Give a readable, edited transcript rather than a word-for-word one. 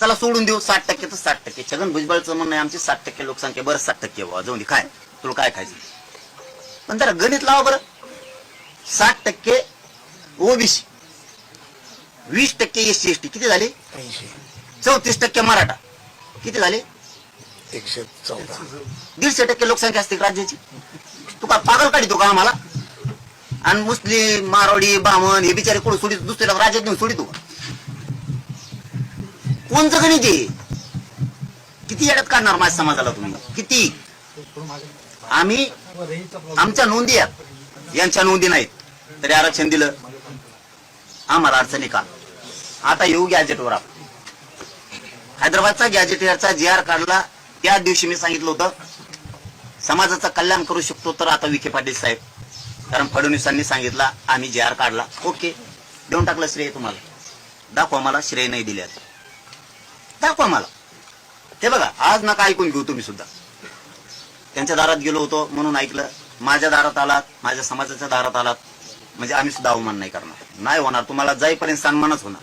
हक्काला सोडून देऊ, 60% तर 60%. छगन भुजबळचं म्हणणं आहे आमची 60% लोकसंख्या, बरं 60% व्हा, जाऊन दे, काय तुला काय खायचं. पण जरा गणित लावा बरं. 60% ओबीसी, 20% एससी एसटी, किती झाले? 34% मराठा, किती झाले? 114. 150% लोकसंख्या असते राज्याची. तू का पागल काढतो का आम्हाला? आणि मुस्लिम, मारवाडी, ब्राह्मण हे बिचारे कोण सोडित, दुसऱ्या राज्यात नेऊन सोडितो? कोणचं गणित आहे? किती येड्यात काढणार माझ्या समाजाला तुम्ही? किती? आम्ही आमच्या नोंदी आहेत, यांच्या नोंदी नाहीत, तरी आरक्षण दिलं. आम्हाला अडचणी का? आता येऊ गॅजेटवर. आपण हैदराबादचा गॅजेटियरचा JR काढला, त्या दिवशी मी सांगितलं होतं समाजाचं कल्याण करू शकतो तर आता विखे पाटील साहेब, कारण फडणवीसांनी सांगितलं आम्ही JR काढला, ओके, देऊन टाकलं श्रेय तुम्हाला. दाखवा मला श्रेय नाही दिले, दाखवा मला. हे बघा, आज नका ऐकून घेऊ तुम्ही सुद्धा. त्यांच्या दारात गेलो होतो म्हणून ऐकलं, माझ्या दारात आलात, माझ्या समाजाच्या दारात आलात म्हणजे आम्ही सुद्धा अवमान नाही करणार, नाही होणार. तुम्हाला जाईपर्यंत सन्मानच होणार.